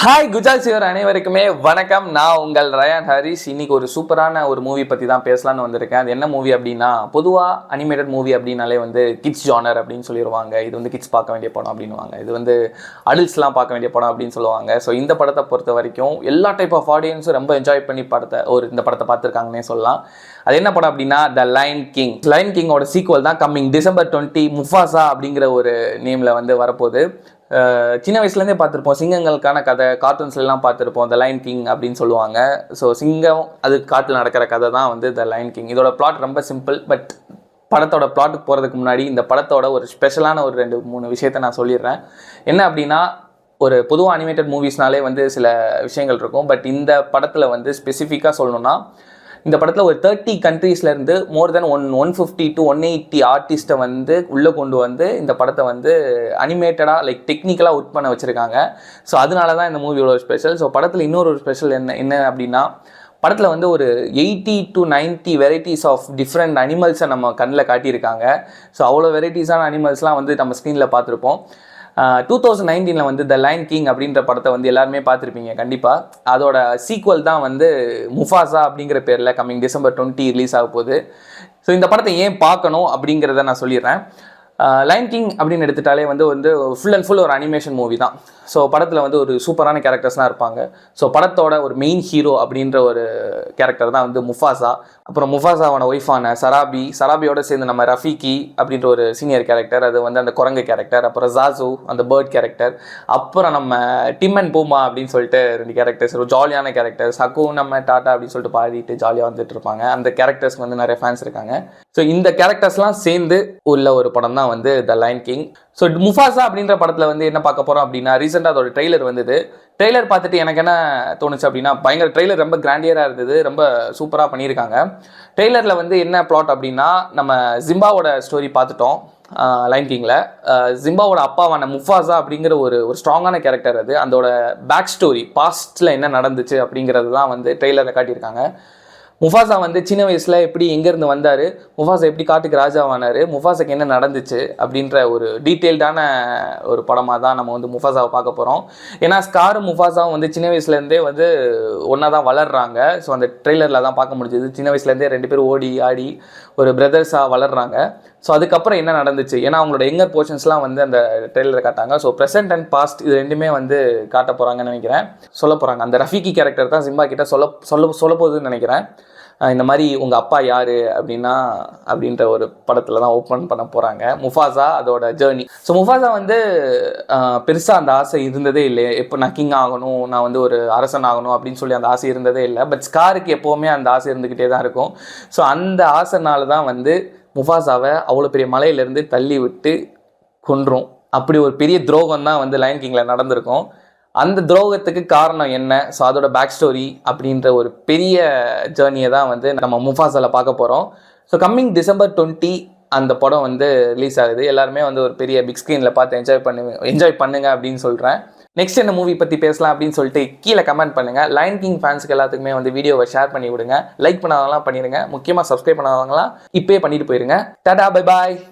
Hi குஜால் சிவர் அனைவருக்குமே வணக்கம். நான் உங்கள் ரயான் ஹரிஸ். இன்னைக்கு ஒரு சூப்பரான ஒரு மூவி பற்றி தான் பேசலான்னு வந்திருக்கேன். அது என்ன மூவி அப்படின்னா, பொதுவாக அனிமேட்டட் மூவி அப்படின்னாலே வந்து கிட்ஸ் ஜானர் அப்படின்னு சொல்லிடுவாங்க. இது வந்து கிட்ஸ் பார்க்க வேண்டிய படம் அப்படின்னுவாங்க. இது வந்து அடல்ட்ஸ்லாம் பார்க்க வேண்டிய படம் அப்படின்னு சொல்லுவாங்க. ஸோ இந்த படத்தை பொறுத்த வரைக்கும் எல்லா டைப் ஆஃப் ஆடியன்ஸும் ரொம்ப என்ஜாய் பண்ணி இந்த படத்தை பார்த்துருக்காங்கன்னே சொல்லலாம். அது என்ன படம் அப்படின்னா த லைன் கிங். லைன் கிங்கோட சீக்வல் தான் கம்மிங் டிசம்பர் 20 முஃபாசா அப்படிங்கிற ஒரு நேமில் வந்து வரப்போகுது. சின்ன வயசுலேருந்தே பார்த்துருப்போம், சிங்கங்களுக்கான கதை கார்ட்டூன்ஸ்லாம் பார்த்துருப்போம். த லைன் கிங் அப்படின்னு சொல்லுவாங்க. ஸோ சிங்கம் அது காட்டில் நடக்கிற கதை தான் வந்து த லைன் கிங். இதோட பிளாட் ரொம்ப சிம்பிள். பட் படத்தோட பிளாட்டுக்கு போகிறதுக்கு முன்னாடி இந்த படத்தோட ஒரு ஸ்பெஷலான ஒரு 2-3 விஷயத்தை நான் சொல்லிடுறேன். என்ன அப்படின்னா, ஒரு பொதுவாக அனிமேட்டட் மூவிஸ்னாலே வந்து சில விஷயங்கள் இருக்கும். பட் இந்த படத்தில் வந்து ஸ்பெசிஃபிக்காக சொல்லணும்னா, இந்த படத்தில் ஒரு 30 கண்ட்ரீஸ்லேருந்து மோர் தென் 150 to 180 ஆர்டிஸ்ட்டை வந்து உள்ளே கொண்டு வந்து இந்த படத்தை வந்து அனிமேட்டடாக லைக் டெக்னிக்கலாக ஒர்க் பண்ண வச்சுருக்காங்க. ஸோ அதனால தான் இந்த மூவியோட ஸ்பெஷல். ஸோ படத்தில் இன்னொரு ஸ்பெஷல் என்ன அப்படின்னா, படத்தில் வந்து ஒரு 80 to 90 வெரைட்டிஸ் ஆஃப் டிஃப்ரெண்ட் அனிமல்ஸை நம்ம கண்ணில் காட்டியிருக்காங்க. ஸோ அவ்வளோ வெரைட்டிஸான அனிமல்ஸ்லாம் வந்து நம்ம ஸ்க்ரீனில் பார்த்துருப்போம். 2019 வந்து த லைன் கிங் அப்படின்ற படத்தை வந்து எல்லாருமே பார்த்துருப்பீங்க கண்டிப்பாக. அதோட சீக்வல் தான் வந்து முஃபாசா அப்படிங்கிற பேரில் கம்மிங் டிசம்பர் 20 ரிலீஸ் ஆக போகுது. ஸோ இந்த படத்தை ஏன் பார்க்கணும் அப்படிங்கிறத நான் சொல்லிடுறேன். லைன் கிங் அப்படின்னு எடுத்துட்டாலே வந்து ஃபுல் அண்ட் ஃபுல் ஒரு அனிமேஷன் மூவி தான். ஸோ படத்தில் வந்து ஒரு சூப்பரான கேரக்டர்ஸ்லாம் இருப்பாங்க. ஸோ படத்தோட ஒரு மெயின் ஹீரோ அப்படின்ற ஒரு கேரக்டர் தான் வந்து முஃபாசா. அப்புறம் முஃபாசாவோட ஒய்ஃபான சராபியோட சேர்ந்து நம்ம ரஃபீக்கி அப்படின்ற ஒரு சீனியர் கேரக்டர், அது வந்து அந்த குரங்கு கேரக்டர். அப்புறம் ஜாசு அந்த பேர்ட் கேரக்டர். அப்புறம் நம்ம டிம் அண்ட் பூமா அப்படின்னு சொல்லிட்டு 2 கேரக்டர்ஸ், ஒரு ஜாலியான கேரக்டர்ஸ். ஹக்கு நம்ம டாட்டா அப்படின்னு சொல்லிட்டு பாடிட்டு ஜாலியாக வந்துட்டு இருப்பாங்க. அந்த கேரக்டர்ஸ்க்கு வந்து நிறைய ஃபேன்ஸ் இருக்காங்க. ஸோ இந்த கேரக்டர்ஸ்லாம் சேர்ந்து உள்ள ஒரு படம் தான் வந்து த லைன் கிங். ஸோ முஃபாசா அப்படின்ற படத்தில் வந்து என்ன பார்க்க போகிறோம் அப்படின்னா, ரீசெண்டாக அதோட ட்ரெய்லர் வந்தது. ட்ரெய்லர் பார்த்துட்டு எனக்கு என்ன தோணுச்சு அப்படின்னா, பயங்கர ட்ரெய்லர் ரொம்ப கிராண்டியராக இருந்தது, ரொம்ப சூப்பராக பண்ணியிருக்காங்க. ட்ரெய்லரில் வந்து என்ன பிளாட் அப்படின்னா, நம்ம ஜிம்பாவோட ஸ்டோரி பார்த்துட்டோம் லைன் கிங்கில். ஜிம்பாவோட அப்பாவான முஃபாசா அப்படிங்கிற ஒரு ஸ்ட்ராங்கான கேரக்டர். அது அதோட பேக் ஸ்டோரி பாஸ்ட்டில் என்ன நடந்துச்சு அப்படிங்கிறது தான் வந்து ட்ரெய்லரில் காட்டியிருக்காங்க. முஃபாசா வந்து சின்ன வயசில் எப்படி எங்கேருந்து வந்தார், முஃபாசா எப்படி காட்டுக்கு ராஜாவானார், முஃபாசாக்கு என்ன நடந்துச்சு அப்படின்ற ஒரு டீட்டெயில்டான ஒரு படமாக தான் நம்ம வந்து முஃபாசாவை பார்க்க போகிறோம். ஏன்னா ஸ்காரும் முஃபாசாவும் வந்து சின்ன வயசுலேருந்தே வந்து ஒன்றா தான் வளர்கிறாங்க. ஸோ அந்த ட்ரெய்லரில் தான் பார்க்க முடிஞ்சது. சின்ன வயசுலேருந்தே 2 பேரும் ஓடி ஆடி ஒரு பிரதர்ஸாக வளர்கிறாங்க. ஸோ அதுக்கப்புறம் என்ன நடந்துச்சு, ஏன்னா அவங்களோட எங்கர் போர்ஷன்ஸ்லாம் வந்து அந்த ட்ரெய்லரில் காட்டாங்க. ஸோ ப்ரெசென்ட் அண்ட் பாஸ்ட் இது 2மே வந்து காட்ட போகிறாங்கன்னு நினைக்கிறேன், சொல்ல போகிறாங்க. அந்த ரஃபீக்கி கேரக்டர் தான் சிம்பா கிட்ட சொல்ல போகுதுன்னு நினைக்கிறேன். இந்த மாதிரி உங்கள் அப்பா யார் அப்படின்ற ஒரு படத்தில் தான் ஓப்பன் பண்ண போகிறாங்க முஃபாசா அதோட ஜேர்னி. ஸோ முஃபாசா வந்து பெருசாக அந்த ஆசை இருந்ததே இல்லை. எப்போ நான் கிங் ஆகணும், நான் வந்து ஒரு அரசன் ஆகணும் அப்படின்னு சொல்லி அந்த ஆசை இருந்ததே இல்லை. பட் ஸ்காருக்கு எப்போவுமே அந்த ஆசை இருந்துக்கிட்டே தான் இருக்கும். ஸோ அந்த ஆசைனால தான் வந்து முஃபாசாவை அவ்வளோ பெரிய மலையிலேருந்து தள்ளி விட்டு கொன்றும். அப்படி ஒரு பெரிய துரோகம் தான் வந்து லைன் கிங்கில் நடந்திருக்கும். அந்த துரோகத்துக்கு காரணம் என்ன, ஸோ அதோட பேக் ஸ்டோரி அப்படின்ற ஒரு பெரிய ஜேர்னியை தான் வந்து நம்ம முஃபாசாவில் பார்க்க போகிறோம். ஸோ கம்மிங் டிசம்பர் 20 அந்த படம் வந்து ரிலீஸ் ஆகுது. எல்லாருமே வந்து ஒரு பெரிய பிக் ஸ்க்ரீனில் பார்த்து என்ஜாய் பண்ணுங்க அப்படின்னு சொல்கிறேன். நெக்ஸ்ட் என்ன மூவி பற்றி பேசலாம் அப்படின்னு சொல்லிட்டு கீழே கமெண்ட் பண்ணுங்கள். லைன் கிங் ஃபேன்ஸுக்கு எல்லாத்துக்குமே வந்து வீடியோவை ஷேர் பண்ணி விடுங்க. லைக் பண்ணாதவங்களாம் பண்ணிடுங்க. முக்கியமாக சப்ஸ்கிரைப் பண்ணாதவங்களாம் இப்போயே பண்ணிட்டு போயிருங்க. Tata bye bye.